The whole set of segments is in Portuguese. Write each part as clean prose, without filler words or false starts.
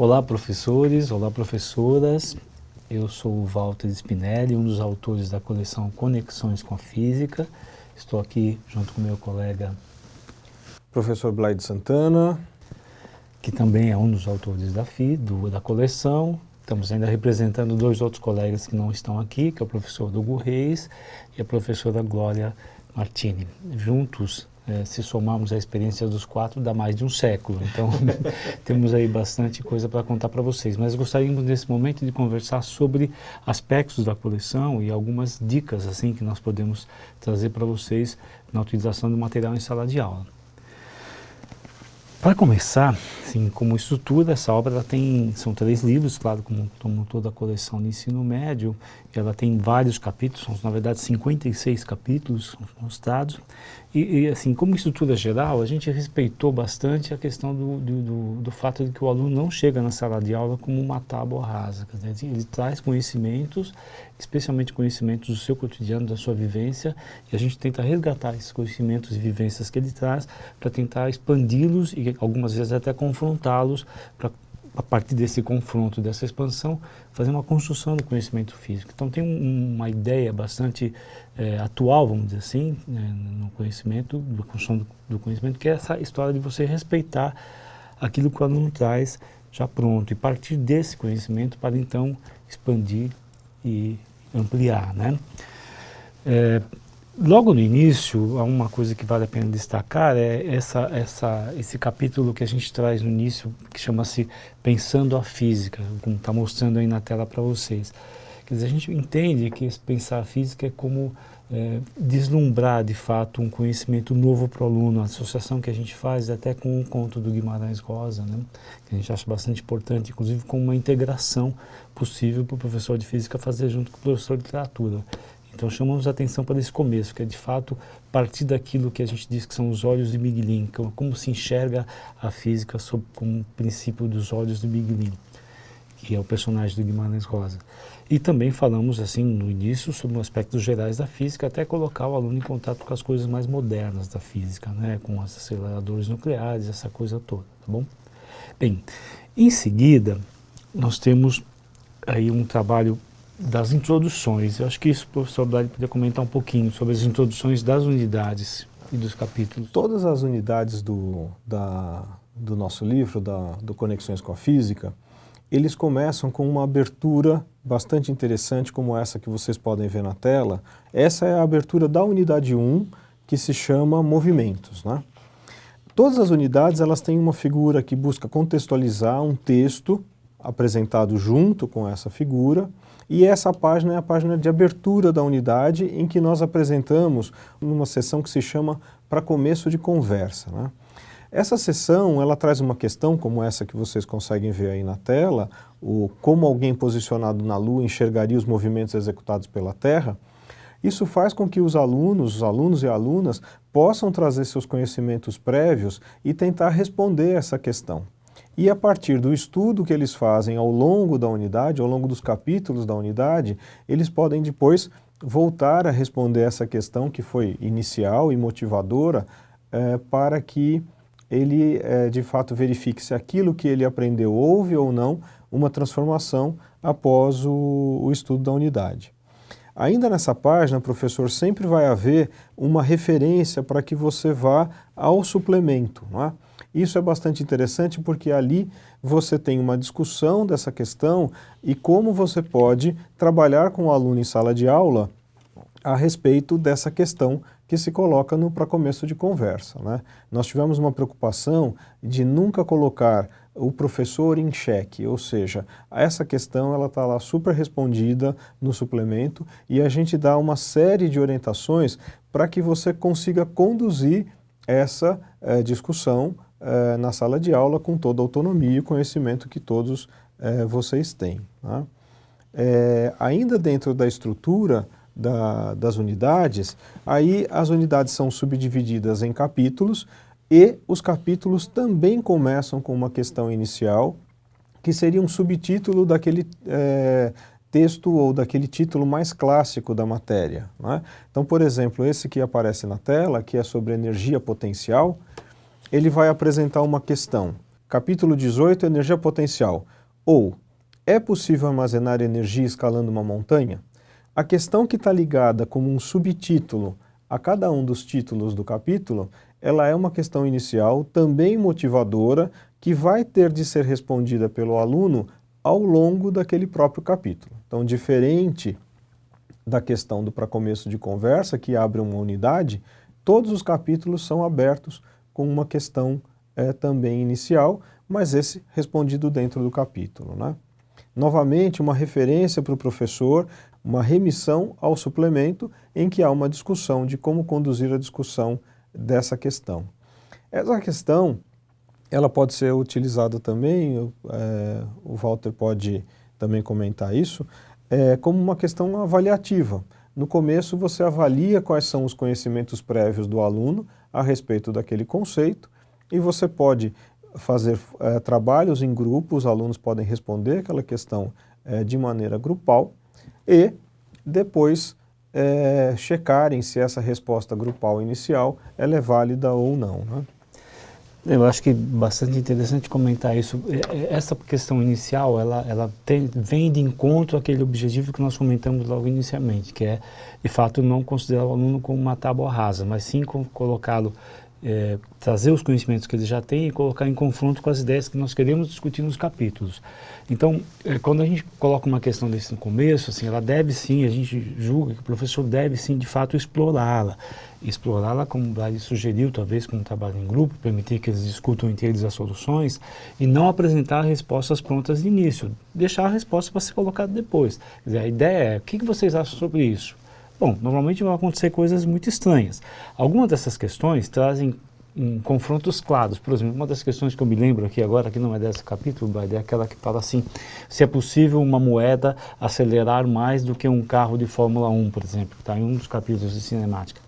Olá, professores, olá, professoras. Eu sou o Walter Spinelli, um dos autores da coleção Conexões com a Física. Estou aqui junto com meu colega, Professor Blaide Santana, que também é um dos autores da coleção. Estamos ainda representando dois outros colegas que não estão aqui, que é o professor Hugo Reis e a professora Glória Martini. Juntos, se somarmos a experiência dos quatro, dá mais de um século. Então, temos aí bastante coisa para contar para vocês. Mas gostaríamos, nesse momento, de conversar sobre aspectos da coleção e algumas dicas assim que nós podemos trazer para vocês na utilização do material em sala de aula. Para começar, assim, como estrutura, essa obra ela são 3 livros, claro, como toda a coleção de ensino médio, ela tem vários capítulos, são na verdade 56 capítulos mostrados, assim, como estrutura geral, a gente respeitou bastante a questão do fato de que o aluno não chega na sala de aula como uma tábua rasa, quer dizer, ele traz conhecimentos, especialmente conhecimentos do seu cotidiano, da sua vivência, e a gente tenta resgatar esses conhecimentos e vivências que ele traz para tentar expandi-los e algumas vezes até confrontá-los para, a partir desse confronto, dessa expansão, fazer uma construção do conhecimento físico. Então tem uma ideia bastante atual, vamos dizer assim, no conhecimento, da construção do conhecimento, que é essa história de você respeitar aquilo que o aluno traz já pronto e partir desse conhecimento para então expandir e ampliar, né? Logo no início, há uma coisa que vale a pena destacar, é esse capítulo que a gente traz no início, que chama-se Pensando a Física, como está mostrando aí na tela para vocês. Quer dizer, a gente entende que esse pensar a física é como deslumbrar, de fato, um conhecimento novo para o aluno. A associação que a gente faz até com o conto do Guimarães Rosa, né? Que a gente acha bastante importante, inclusive com uma integração possível para o professor de física fazer junto com o professor de literatura. Então chamamos a atenção para esse começo, que é de fato partir daquilo que a gente diz que são os olhos de Miguelin, como se enxerga a física como princípio dos olhos de Miguelin, que é o personagem do Guimarães Rosa. E também falamos assim no início sobre aspectos gerais da física, até colocar o aluno em contato com as coisas mais modernas da física, né, com os aceleradores nucleares, essa coisa toda, tá bom? Bem, em seguida nós temos aí um trabalho das introduções. Eu acho que isso o professor Blaide poderia comentar um pouquinho sobre as introduções das unidades e dos capítulos. todas as unidades do nosso livro, do Conexões com a Física, eles começam com uma abertura bastante interessante, como essa que vocês podem ver na tela. Essa é a abertura da unidade 1, que se chama Movimentos, né? Todas as unidades elas têm uma figura que busca contextualizar um texto apresentado junto com essa figura, e essa página é a página de abertura da unidade, em que nós apresentamos uma seção que se chama Para Começo de Conversa, né? Essa seção ela traz uma questão como essa que vocês conseguem ver aí na tela, como alguém posicionado na Lua enxergaria os movimentos executados pela Terra. Isso faz com que os alunos e alunas possam trazer seus conhecimentos prévios e tentar responder essa questão. E a partir do estudo que eles fazem ao longo da unidade, ao longo dos capítulos da unidade, eles podem depois voltar a responder essa questão que foi inicial e motivadora para que ele de fato verifique se aquilo que ele aprendeu houve ou não uma transformação após o estudo da unidade. Ainda nessa página, professor, sempre vai haver uma referência para que você vá ao suplemento, não é? Isso é bastante interessante porque ali você tem uma discussão dessa questão e como você pode trabalhar com o aluno em sala de aula a respeito dessa questão que se coloca para começo de conversa, né? Nós tivemos uma preocupação de nunca colocar o professor em xeque, ou seja, essa questão ela está lá super respondida no suplemento e a gente dá uma série de orientações para que você consiga conduzir essa discussão na sala de aula com toda a autonomia e conhecimento que todos vocês têm, né? Ainda dentro da estrutura das unidades, aí as unidades são subdivididas em capítulos e os capítulos também começam com uma questão inicial que seria um subtítulo daquele texto ou daquele título mais clássico da matéria, né? Então, por exemplo, esse que aparece na tela, que é sobre energia potencial, ele vai apresentar uma questão. Capítulo 18, energia potencial. Ou, é possível armazenar energia escalando uma montanha? A questão que está ligada como um subtítulo a cada um dos títulos do capítulo, ela é uma questão inicial, também motivadora, que vai ter de ser respondida pelo aluno ao longo daquele próprio capítulo. Então, diferente da questão do para começo de conversa, que abre uma unidade, todos os capítulos são abertos com uma questão também inicial, mas esse respondido dentro do capítulo, né? Novamente, uma referência para o professor, uma remissão ao suplemento em que há uma discussão de como conduzir a discussão dessa questão. Essa questão, ela pode ser utilizada também, o Walter pode também comentar isso, como uma questão avaliativa. No começo você avalia quais são os conhecimentos prévios do aluno a respeito daquele conceito e você pode fazer trabalhos em grupo, os alunos podem responder aquela questão de maneira grupal e depois checarem se essa resposta grupal inicial ela é válida ou não, né? Eu acho que é bastante interessante comentar isso. Essa questão inicial, ela vem de encontro àquele objetivo que nós comentamos logo inicialmente, que é, de fato, não considerar o aluno como uma tábua rasa, mas sim colocá-lo, trazer os conhecimentos que ele já tem e colocar em confronto com as ideias que nós queremos discutir nos capítulos. Então, quando a gente coloca uma questão desse no começo, assim, ela deve sim, a gente julga que o professor deve sim, de fato, explorá-la. Explorá-la, como o Brady sugeriu, talvez com um trabalho em grupo, permitir que eles discutam entre eles as soluções e não apresentar respostas prontas de início. Deixar a resposta para ser colocada depois. Quer dizer, a ideia é, o que vocês acham sobre isso? Bom, normalmente vão acontecer coisas muito estranhas. Algumas dessas questões trazem confrontos claros. Por exemplo, uma das questões que eu me lembro aqui agora, que não é desse capítulo, é aquela que fala assim, se é possível uma moeda acelerar mais do que um carro de Fórmula 1, por exemplo, que está em um dos capítulos de cinemática.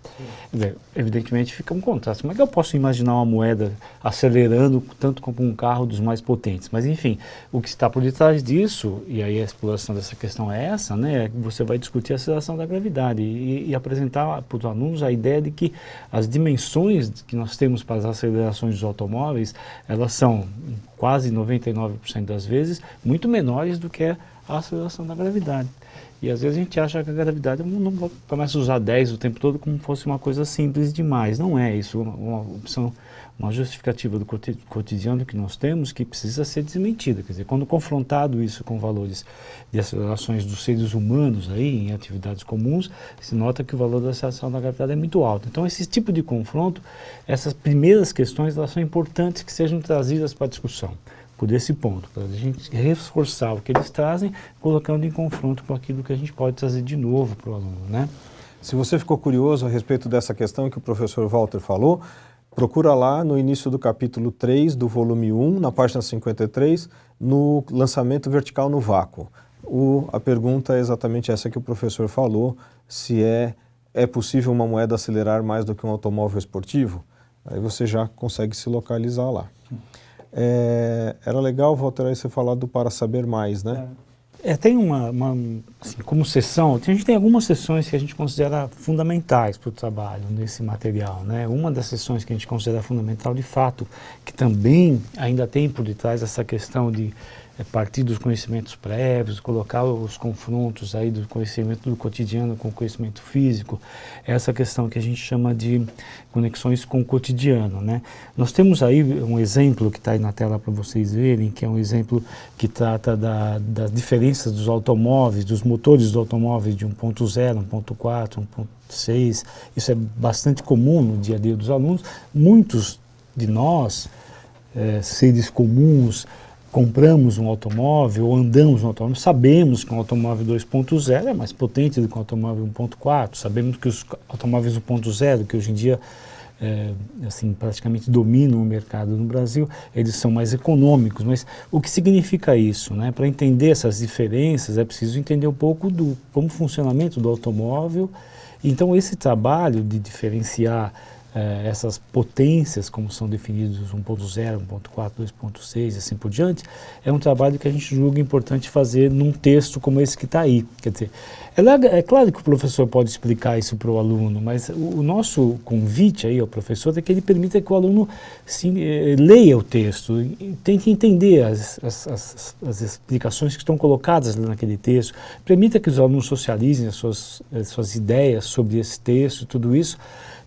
Quer dizer, evidentemente fica um contraste. Como é que eu posso imaginar uma moeda acelerando tanto como um carro dos mais potentes? Mas enfim, o que está por detrás disso, e aí a exploração dessa questão é essa, né? Você vai discutir a aceleração da gravidade e apresentar para os alunos a ideia de que as dimensões que nós temos para as acelerações dos automóveis, elas são quase 99% das vezes muito menores do que a aceleração da gravidade. E às vezes a gente acha que a gravidade não começa a usar 10 o tempo todo como se fosse uma coisa simples demais. Não é isso, uma opção, uma justificativa do cotidiano que nós temos que precisa ser desmentida. Quer dizer, quando confrontado isso com valores de acelerações dos seres humanos aí, em atividades comuns, se nota que o valor da aceleração da gravidade é muito alto. Então esse tipo de confronto, essas primeiras questões, elas são importantes que sejam trazidas para a discussão. Por esse ponto, para a gente reforçar o que eles trazem, colocando em confronto com aquilo que a gente pode trazer de novo para o aluno, né? Se você ficou curioso a respeito dessa questão que o professor Walter falou, procura lá no início do capítulo 3 do volume 1, na página 53, no lançamento vertical no vácuo. A pergunta é exatamente essa que o professor falou, se é possível uma moeda acelerar mais do que um automóvel esportivo? Aí você já consegue se localizar lá. Era legal, Walter, aí você falar do Para Saber Mais, né? Tem assim, como sessão, a gente tem algumas sessões que a gente considera fundamentais para o trabalho nesse material, né? Uma das sessões que a gente considera fundamental, de fato, que também ainda tem por detrás essa questão de partir dos conhecimentos prévios, colocar os confrontos aí do conhecimento do cotidiano com o conhecimento físico, essa questão que a gente chama de conexões com o cotidiano, né? Nós temos aí um exemplo que está aí na tela para vocês verem, que é um exemplo que trata das diferenças dos automóveis, dos motores do automóvel de 1.0, 1.4, 1.6, isso é bastante comum no dia a dia dos alunos. Muitos de nós, seres comuns, compramos um automóvel ou andamos um automóvel, sabemos que um automóvel 2.0 é mais potente do que um automóvel 1.4, sabemos que os automóveis 1.0, que hoje em dia assim, praticamente dominam o mercado no Brasil, eles são mais econômicos, mas o que significa isso, né? Para entender essas diferenças é preciso entender um pouco como o funcionamento do automóvel. Então esse trabalho de diferenciar essas potências, como são definidos 1.0, 1.4, 2.6 e assim por diante, é um trabalho que a gente julga importante fazer num texto como esse que está aí. Quer dizer, é claro que o professor pode explicar isso para o aluno, mas o nosso convite aí ao professor é que ele permita que o aluno leia o texto, tente entender as explicações que estão colocadas naquele texto, permita que os alunos socializem as suas ideias sobre esse texto, tudo isso,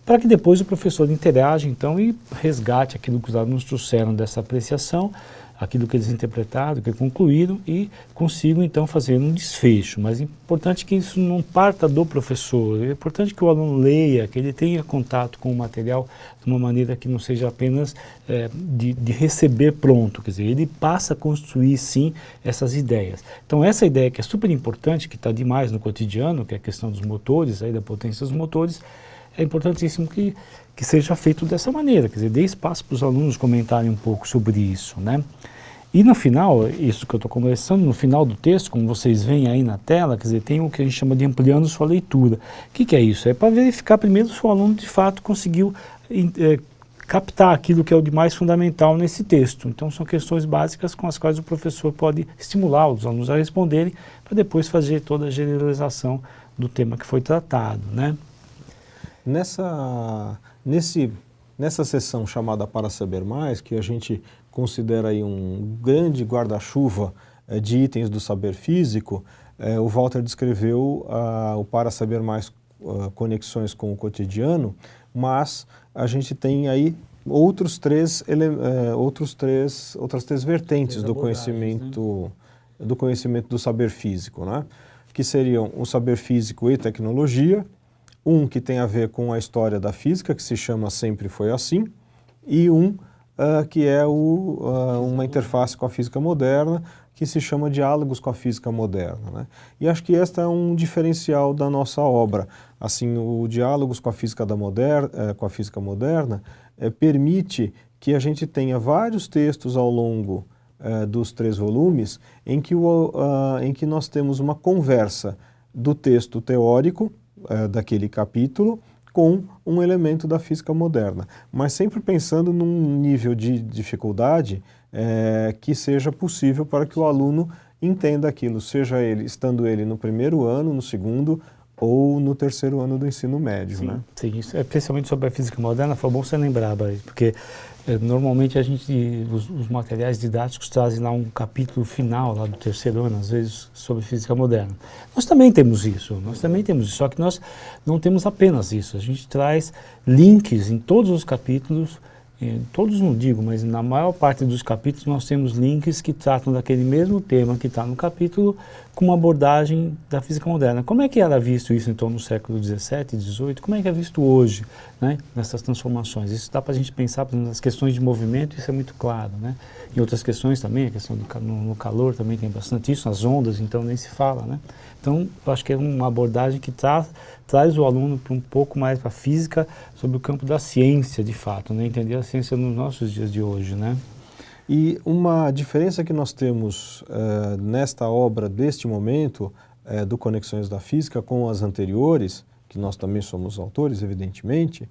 para que depois o professor interaja, então, e resgate aquilo que os alunos trouxeram dessa apreciação, aquilo que eles interpretaram, que concluíram, e consigam, então, fazer um desfecho. Mas é importante que isso não parta do professor, é importante que o aluno leia, que ele tenha contato com o material de uma maneira que não seja apenas de receber pronto, quer dizer, ele passa a construir, sim, essas ideias. Então, essa ideia que é super importante, que está demais no cotidiano, que é a questão dos motores, aí da potência dos motores, é importantíssimo que seja feito dessa maneira, quer dizer, dê espaço para os alunos comentarem um pouco sobre isso, né? E no final, isso que eu estou conversando, no final do texto, como vocês veem aí na tela, quer dizer, tem o que a gente chama de ampliando sua leitura. O que é isso? É para verificar primeiro se o aluno de fato conseguiu captar aquilo que é o de mais fundamental nesse texto. Então são questões básicas com as quais o professor pode estimular os alunos a responderem, para depois fazer toda a generalização do tema que foi tratado, né? Nessa sessão chamada Para Saber Mais, que a gente considera aí um grande guarda-chuva de itens do saber físico, o Walter descreveu o Para Saber Mais conexões com o cotidiano, mas a gente tem aí outras três vertentes do conhecimento, né? Do conhecimento do saber físico, né? Que seriam o saber físico e tecnologia, um que tem a ver com a história da física, que se chama Sempre Foi Assim, e que é uma interface com a física moderna, que se chama Diálogos com a Física Moderna, né? E acho que este é um diferencial da nossa obra. Assim, o Diálogos com a Física Moderna permite que a gente tenha vários textos ao longo dos 3 volumes, em que nós temos uma conversa do texto teórico, daquele capítulo, com um elemento da física moderna, mas sempre pensando num nível de dificuldade que seja possível para que o aluno entenda aquilo, seja estando ele no primeiro ano, no segundo ou no terceiro ano do ensino médio. Sim, né? Sim, isso é principalmente sobre a física moderna, foi bom você lembrar, porque normalmente os materiais didáticos trazem lá um capítulo final, lá do terceiro ano, às vezes, sobre física moderna. Nós também temos isso, só que nós não temos apenas isso, a gente traz links em todos os capítulos, todos não digo, mas na maior parte dos capítulos nós temos links que tratam daquele mesmo tema que está no capítulo com uma abordagem da física moderna. Como é que era visto isso então no século XVII, XVIII? Como é que é visto hoje, né, nessas transformações? Isso dá para a gente pensar nas questões de movimento, isso é muito claro, né? Em outras questões também, a questão no calor também tem bastante isso, as ondas, então nem se fala, né? Então, eu acho que é uma abordagem que traz o aluno para um pouco mais para a física, sobre o campo da ciência, de fato, né? Entender a ciência nos nossos dias de hoje, né? E uma diferença que nós temos nesta obra, deste momento, do Conexões da Física, com as anteriores, que nós também somos autores, evidentemente,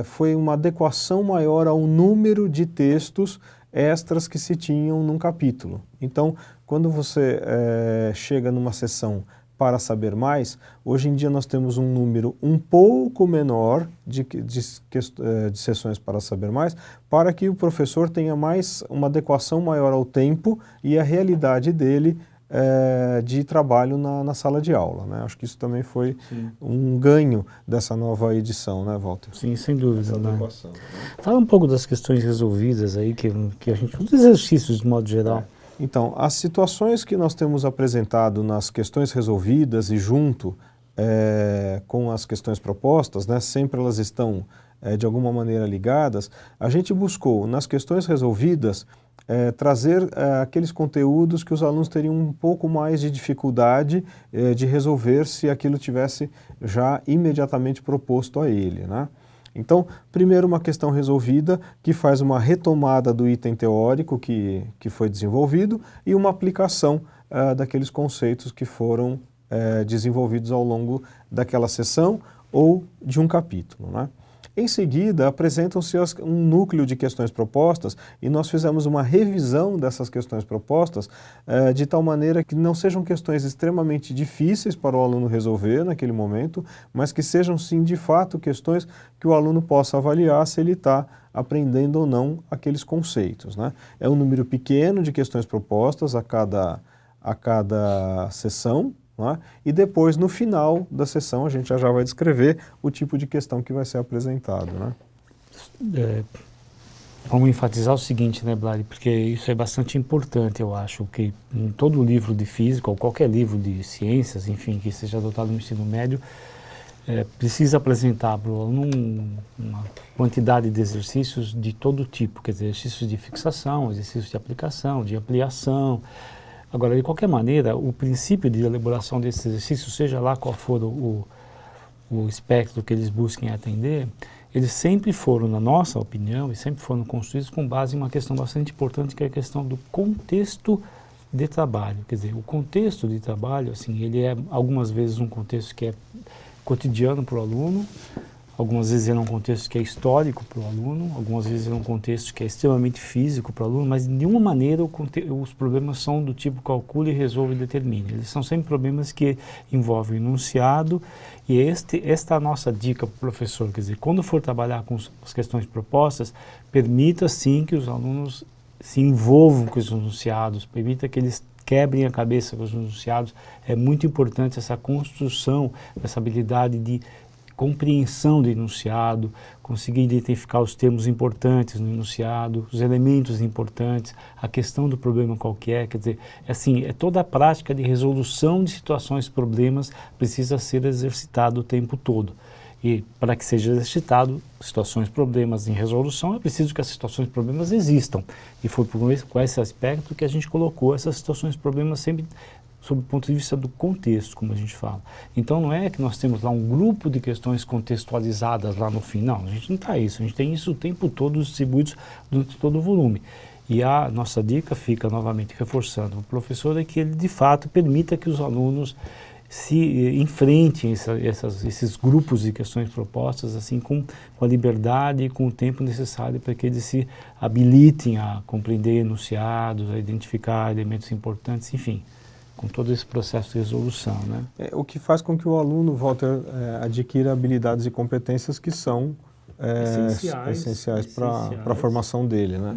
foi uma adequação maior ao número de textos extras que se tinham num capítulo. Então, quando você chega numa sessão Para Saber Mais, hoje em dia nós temos um número um pouco menor de sessões Para Saber Mais, para que o professor tenha uma adequação maior ao tempo e à realidade dele de trabalho na sala de aula, né? Acho que isso também foi um ganho dessa nova edição, né, Walter? Sim, sem dúvida. Né? Fala um pouco das questões resolvidas aí, que a gente, os exercícios de modo geral. Então, as situações que nós temos apresentado nas questões resolvidas e junto com as questões propostas, né, sempre elas estão de alguma maneira ligadas, a gente buscou nas questões resolvidas trazer aqueles conteúdos que os alunos teriam um pouco mais de dificuldade de resolver se aquilo tivesse já imediatamente proposto a ele, né? Então, primeiro uma questão resolvida que faz uma retomada do item teórico que foi desenvolvido e uma aplicação daqueles conceitos que foram desenvolvidos ao longo daquela sessão ou de um capítulo, né? Em seguida, apresentam-se um núcleo de questões propostas e nós fizemos uma revisão dessas questões propostas de tal maneira que não sejam questões extremamente difíceis para o aluno resolver naquele momento, mas que sejam sim de fato questões que o aluno possa avaliar se ele está aprendendo ou não aqueles conceitos, né? É um número pequeno de questões propostas a cada sessão, né? E depois, no final da sessão, a gente já vai descrever o tipo de questão que vai ser apresentado, né? Vamos enfatizar o seguinte, né, Blari, porque isso é bastante importante, eu acho, que em todo livro de física, ou qualquer livro de ciências, enfim, que seja adotado no ensino médio, precisa apresentar para o aluno uma quantidade de exercícios de todo tipo, quer dizer, exercícios de fixação, exercícios de aplicação, de ampliação. Agora, de qualquer maneira, o princípio de elaboração desses exercícios, seja lá qual for o espectro que eles busquem atender, eles sempre foram, na nossa opinião, e sempre foram construídos com base em uma questão bastante importante, que é a questão do contexto de trabalho. Quer dizer, o contexto de trabalho, assim, ele é algumas vezes um contexto que é cotidiano para o aluno, algumas vezes ele é um contexto que é histórico para o aluno, algumas vezes ele é um contexto que é extremamente físico para o aluno, mas de nenhuma maneira os problemas são do tipo calcule, resolva e determine. Eles são sempre problemas que envolvem o enunciado, e esta é a nossa dica para o professor, quer dizer, quando for trabalhar com as questões propostas, permita sim que os alunos se envolvam com os enunciados, permita que eles quebrem a cabeça com os enunciados. É muito importante essa construção, essa habilidade de compreensão do enunciado, conseguir identificar os termos importantes no enunciado, os elementos importantes, a questão do problema qualquer, quer dizer, toda a prática de resolução de situações, problemas, precisa ser exercitada o tempo todo. E para que seja exercitado situações, problemas em resolução, é preciso que as situações, problemas existam. E foi com esse aspecto que a gente colocou essas situações, problemas sempre sob o ponto de vista do contexto, como a gente fala. Então não é que nós temos lá um grupo de questões contextualizadas lá no fim, não, a gente não está isso, a gente tem isso o tempo todo distribuídos durante todo o volume. E a nossa dica fica novamente reforçando para o professor é que ele de fato permita que os alunos se enfrentem esses grupos de questões propostas assim com a liberdade e com o tempo necessário para que eles se habilitem a compreender enunciados, a identificar elementos importantes, enfim, com todo esse processo de resolução, né? O que faz com que o aluno, Walter, adquira habilidades e competências que são essenciais para a formação dele, né?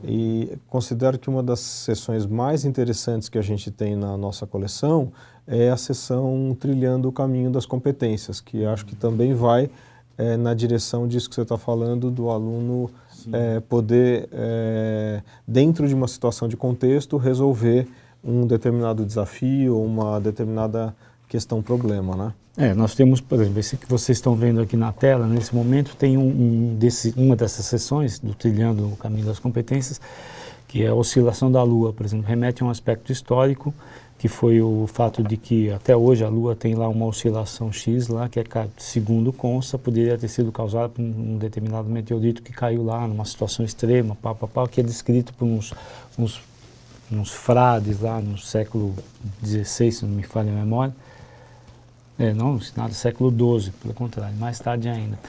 E considero que uma das sessões mais interessantes que a gente tem na nossa coleção é a sessão Trilhando o Caminho das Competências, que acho que também vai na direção disso que você está falando, do aluno poder, dentro de uma situação de contexto, resolver um determinado desafio ou uma determinada questão-problema, né? Nós temos, por exemplo, esse que vocês estão vendo aqui na tela, nesse momento tem uma dessas sessões do Trilhando o Caminho das Competências, que é a oscilação da Lua, por exemplo, remete a um aspecto histórico, que foi o fato de que até hoje a Lua tem lá uma oscilação X lá, que segundo consta, poderia ter sido causada por um determinado meteorito que caiu lá numa situação extrema, que é descrito por uns frades lá no século XVI, se não me falha a memória. Não, nada, século XII, pelo contrário, mais tarde ainda.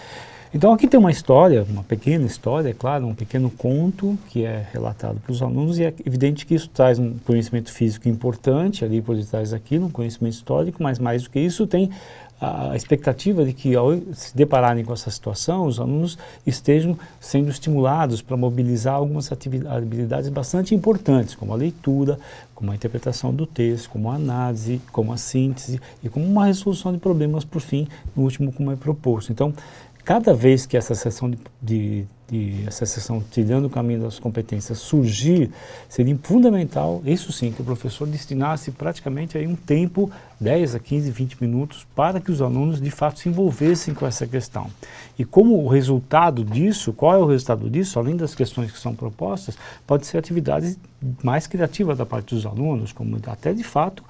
Então aqui tem uma história, uma pequena história, é claro, um pequeno conto que é relatado para os alunos, e é evidente que isso traz um conhecimento físico importante ali por detrás daquilo, um conhecimento histórico, mas mais do que isso tem a expectativa de que ao se depararem com essa situação, os alunos estejam sendo estimulados para mobilizar algumas habilidades bastante importantes, como a leitura, como a interpretação do texto, como a análise, como a síntese e como uma resolução de problemas, por fim, no último, como é proposto. Então, cada vez que essa sessão essa sessão Trilhando o Caminho das Competências surgir, seria fundamental, isso sim, que o professor destinasse praticamente aí um tempo, 10 a 15, 20 minutos, para que os alunos de fato se envolvessem com essa questão. E como o resultado disso, qual é o resultado disso, além das questões que são propostas, pode ser atividades mais criativas da parte dos alunos, como até de fato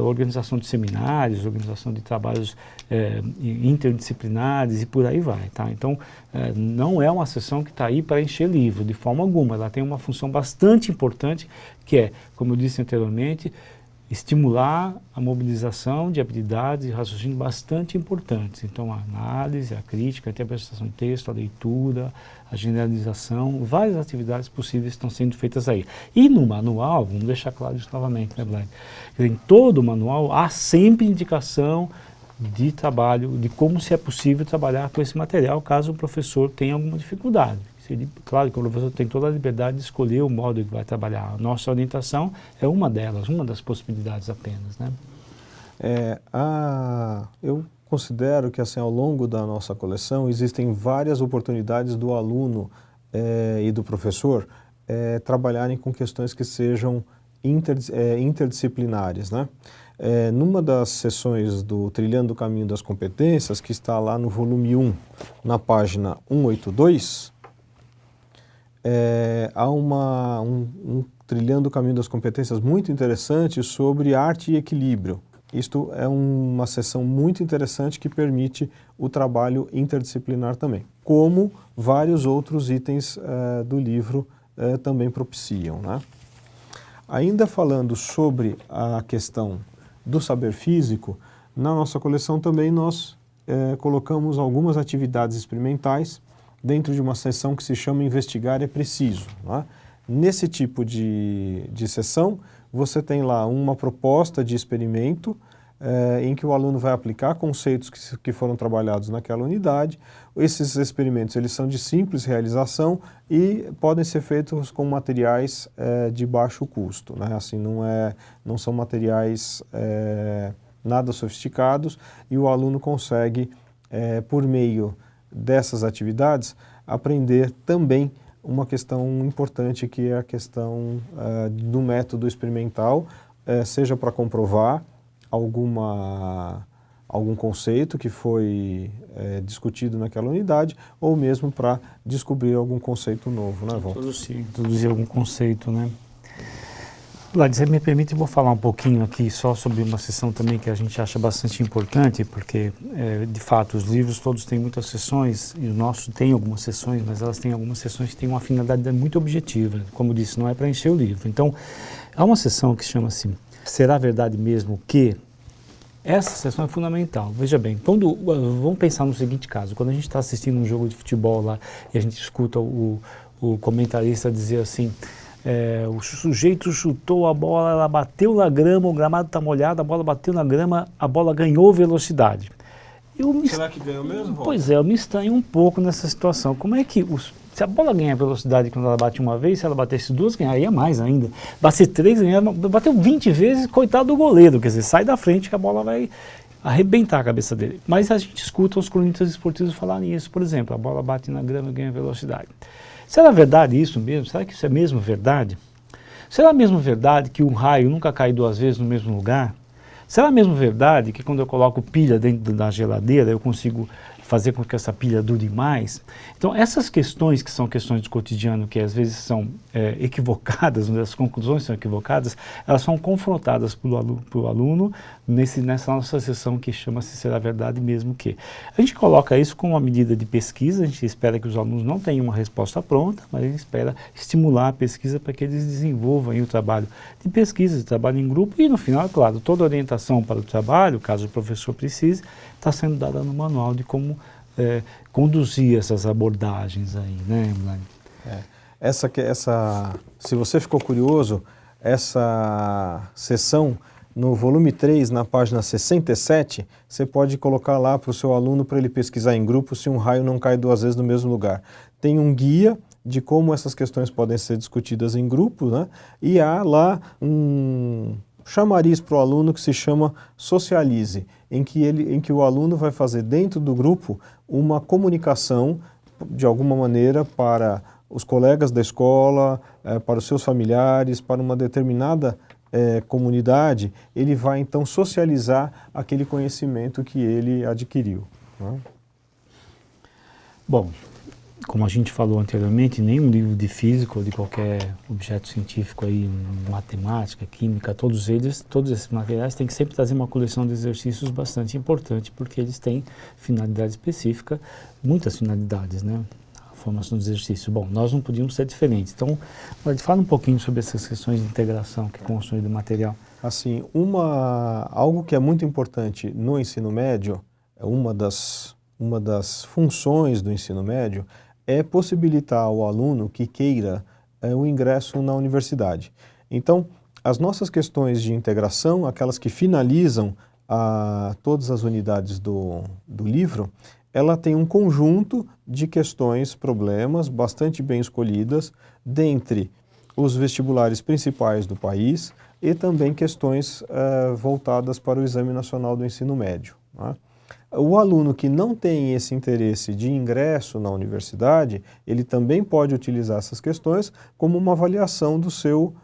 organização de seminários, organização de trabalhos interdisciplinares e por aí vai, tá? Então, não é uma sessão que está aí para encher livro, de forma alguma. Ela tem uma função bastante importante, que é, como eu disse anteriormente, estimular a mobilização de habilidades e raciocínio bastante importantes. Então, a análise, a crítica, a interpretação do texto, a leitura, a generalização, várias atividades possíveis estão sendo feitas aí. E no manual, vamos deixar claro isso novamente, né, Blaine? Em todo o manual há sempre indicação de trabalho, de como se é possível trabalhar com esse material, caso o professor tenha alguma dificuldade. Claro que o professor tem toda a liberdade de escolher o modo que vai trabalhar. A nossa orientação é uma delas, uma das possibilidades apenas, né? Eu considero que assim, ao longo da nossa coleção existem várias oportunidades do aluno e do professor trabalharem com questões que sejam interdisciplinares, né? Numa das sessões do Trilhando o Caminho das Competências, que está lá no volume 1, na página 182, há um Trilhando o Caminho das Competências muito interessante sobre arte e equilíbrio. Isto é uma sessão muito interessante que permite o trabalho interdisciplinar também, como vários outros itens do livro também propiciam, né? Ainda falando sobre a questão do saber físico, na nossa coleção também nós colocamos algumas atividades experimentais dentro de uma sessão que se chama Investigar é Preciso, né? Nesse tipo de sessão, você tem lá uma proposta de experimento em que o aluno vai aplicar conceitos que foram trabalhados naquela unidade. Esses experimentos eles são de simples realização e podem ser feitos com materiais de baixo custo, né? Assim, não são materiais nada sofisticados e o aluno consegue, por meio dessas atividades, aprender também uma questão importante que é a questão do método experimental, seja para comprovar algum conceito que foi discutido naquela unidade ou mesmo para descobrir algum conceito novo, né, Val? Introduzir algum conceito, né? Vlad, se me permite, eu vou falar um pouquinho aqui só sobre uma sessão também que a gente acha bastante importante, porque, de fato, os livros todos têm muitas sessões, e o nosso tem algumas sessões, mas elas têm algumas sessões que têm uma finalidade muito objetiva. Como disse, não é para encher o livro. Então, há uma sessão que chama-se Será Verdade Mesmo Que? Essa sessão é fundamental. Veja bem, vamos pensar no seguinte caso, quando a gente está assistindo um jogo de futebol lá e a gente escuta o comentarista dizer assim, o sujeito chutou a bola, ela bateu na grama, o gramado está molhado, a bola bateu na grama, a bola ganhou velocidade. Será que ganhou mesmo, Walter? Pois é, eu me estranho um pouco nessa situação. Como é que, se a bola ganha velocidade quando ela bate uma vez, se ela batesse duas, ganharia mais ainda. Bater três, bateu 20 vezes, coitado do goleiro, quer dizer, sai da frente que a bola vai arrebentar a cabeça dele. Mas a gente escuta os cronistas esportivos falarem isso, por exemplo, a bola bate na grama e ganha velocidade. Será verdade isso mesmo? Será que isso é mesmo verdade? Será mesmo verdade que um raio nunca cai duas vezes no mesmo lugar? Será mesmo verdade que quando eu coloco pilha dentro da geladeira eu consigo fazer com que essa pilha dure mais? Então essas questões que são questões do cotidiano que às vezes são equivocadas, as conclusões são equivocadas, elas são confrontadas pelo aluno nessa nossa sessão que chama-se Será Verdade Mesmo Que? A gente coloca isso como uma medida de pesquisa, a gente espera que os alunos não tenham uma resposta pronta, mas a gente espera estimular a pesquisa para que eles desenvolvam aí o trabalho de pesquisa, de trabalho em grupo e no final, claro, toda a orientação para o trabalho, caso o professor precise, está sendo dada no manual de como conduzir essas abordagens aí, né, Blaine? Se você ficou curioso, essa sessão no volume 3, na página 67, você pode colocar lá para o seu aluno para ele pesquisar em grupo se um raio não cai duas vezes no mesmo lugar. Tem um guia de como essas questões podem ser discutidas em grupo, né? E há lá um chamariz para o aluno que se chama Socialize, em que o aluno vai fazer dentro do grupo uma comunicação, de alguma maneira, para os colegas da escola, para os seus familiares, para uma determinada comunidade, ele vai então socializar aquele conhecimento que ele adquiriu, né? Bom, como a gente falou anteriormente, nenhum livro de física ou de qualquer objeto científico aí, matemática, química, todos esses materiais têm que sempre trazer uma coleção de exercícios bastante importante, porque eles têm finalidade específica, muitas finalidades, né? A formação dos exercícios. Bom, nós não podíamos ser diferentes. Então, fala um pouquinho sobre essas questões de integração que construem do material. Assim, algo que é muito importante no ensino médio, uma das funções do ensino médio é possibilitar ao aluno que queira o ingresso na universidade. Então, as nossas questões de integração, aquelas que finalizam todas as unidades do livro, ela tem um conjunto de questões, problemas bastante bem escolhidas, dentre os vestibulares principais do país e também questões voltadas para o Exame Nacional do Ensino Médio, né? O aluno que não tem esse interesse de ingresso na universidade, ele também pode utilizar essas questões como uma avaliação do seu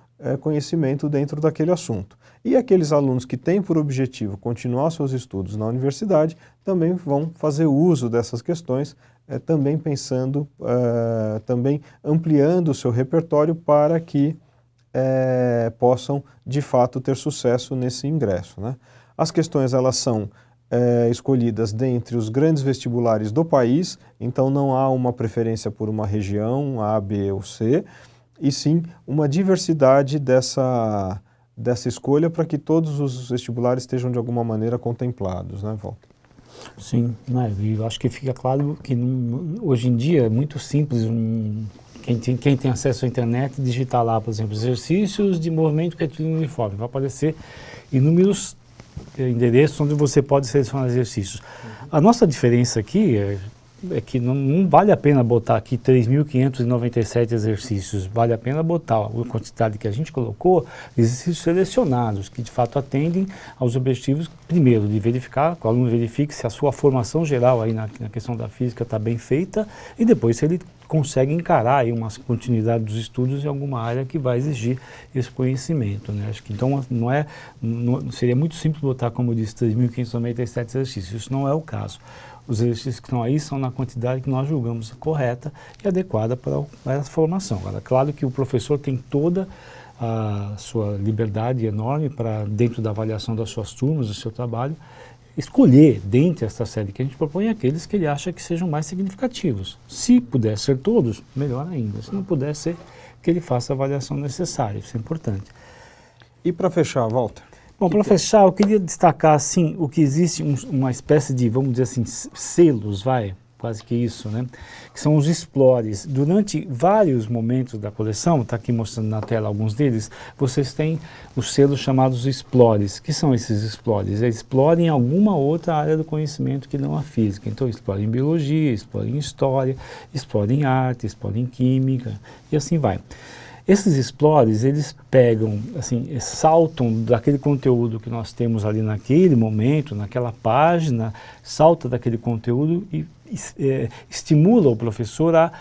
conhecimento dentro daquele assunto. E aqueles alunos que têm por objetivo continuar seus estudos na universidade também vão fazer uso dessas questões, também pensando, também ampliando o seu repertório para que possam de fato ter sucesso nesse ingresso, né? As questões elas são escolhidas dentre os grandes vestibulares do país, então não há uma preferência por uma região A, B ou C, e sim uma diversidade dessa escolha para que todos os vestibulares estejam de alguma maneira contemplados, né, Walter? Sim, né? Eu acho que fica claro que hoje em dia é muito simples quem tem acesso à internet digitar lá, por exemplo, exercícios de movimento retilíneo uniforme, vai aparecer inúmeros endereços onde você pode selecionar exercícios. A nossa diferença aqui é que não vale a pena botar aqui 3.597 exercícios, vale a pena botar a quantidade que a gente colocou, exercícios selecionados, que de fato atendem aos objetivos, primeiro, de verificar, que o aluno verifique se a sua formação geral aí na questão da física está bem feita, e depois se ele consegue encarar aí uma continuidade dos estudos em alguma área que vai exigir esse conhecimento, né? Acho que então seria muito simples botar, como eu disse, 3.597 exercícios, isso não é o caso. Os exercícios que estão aí são na quantidade que nós julgamos correta e adequada para a formação. Agora, claro que o professor tem toda a sua liberdade enorme para, dentro da avaliação das suas turmas, do seu trabalho, escolher, dentre essa série que a gente propõe, aqueles que ele acha que sejam mais significativos. Se puder ser todos, melhor ainda. Se não puder ser, que ele faça a avaliação necessária, isso é importante. E para fechar, Walter? Bom, para fechar, eu queria destacar, assim, o que existe, uma espécie de, vamos dizer assim, selos, quase que isso, né? Que são os explores. Durante vários momentos da coleção, está aqui mostrando na tela alguns deles, vocês têm os selos chamados explores. Que são esses explores? Eles exploram em alguma outra área do conhecimento que não a física. Então, explora em biologia, explora em história, explora em arte, explora em química, e assim vai. Esses explores, eles pegam, assim, saltam daquele conteúdo que nós temos ali naquele momento, naquela página, salta daquele conteúdo e estimula o professor a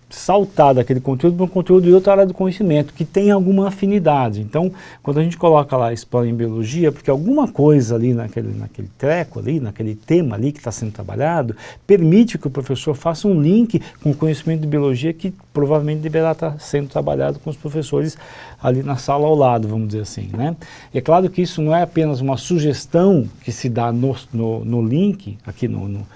saltar daquele conteúdo para um conteúdo de outra área do conhecimento, que tem alguma afinidade. Então, quando a gente coloca lá explora em biologia, porque alguma coisa ali naquele treco ali, naquele tema ali que está sendo trabalhado, permite que o professor faça um link com o conhecimento de biologia que provavelmente deverá estar sendo trabalhado com os professores ali na sala ao lado, vamos dizer assim, né? E é claro que isso não é apenas uma sugestão que se dá no link, aqui no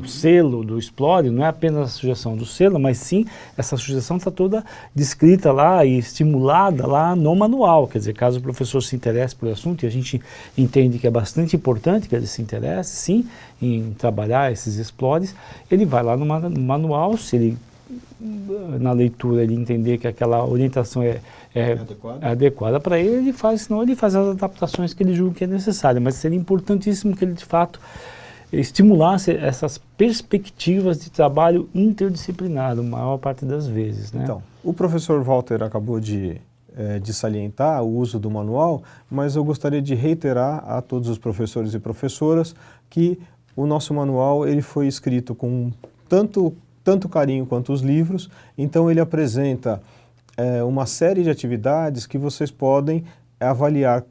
selo do Explore, não é apenas a sugestão do selo, mas sim essa sugestão está toda descrita lá e estimulada lá no manual. Quer dizer, caso o professor se interesse por assunto, e a gente entende que é bastante importante que ele se interesse, sim, em trabalhar esses Explores, ele vai lá no manual, se ele, na leitura, ele entender que aquela orientação é adequada para ele faz, senão ele faz as adaptações que ele julga que é necessária, mas seria importantíssimo que ele, de fato, estimulasse essas perspectivas de trabalho interdisciplinar, a maior parte das vezes, né? Então, o professor Walter acabou de salientar o uso do manual, mas eu gostaria de reiterar a todos os professores e professoras que o nosso manual ele foi escrito com tanto carinho quanto os livros, então ele apresenta uma série de atividades que vocês podem avaliar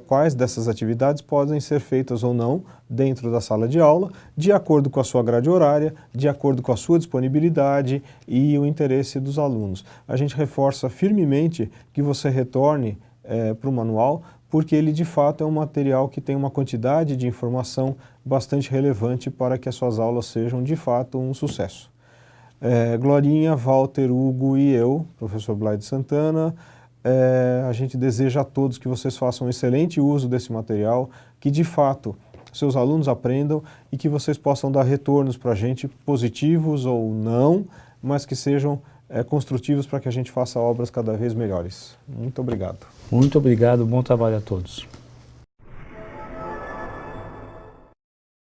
quais dessas atividades podem ser feitas ou não dentro da sala de aula, de acordo com a sua grade horária, de acordo com a sua disponibilidade e o interesse dos alunos. A gente reforça firmemente que você retorne para o manual, porque ele de fato é um material que tem uma quantidade de informação bastante relevante para que as suas aulas sejam de fato um sucesso. Glorinha, Walter, Hugo e eu, professor Blay de Santana, a gente deseja a todos que vocês façam um excelente uso desse material, que de fato seus alunos aprendam e que vocês possam dar retornos para a gente, positivos ou não, mas que sejam construtivos para que a gente faça obras cada vez melhores. Muito obrigado. Muito obrigado, bom trabalho a todos.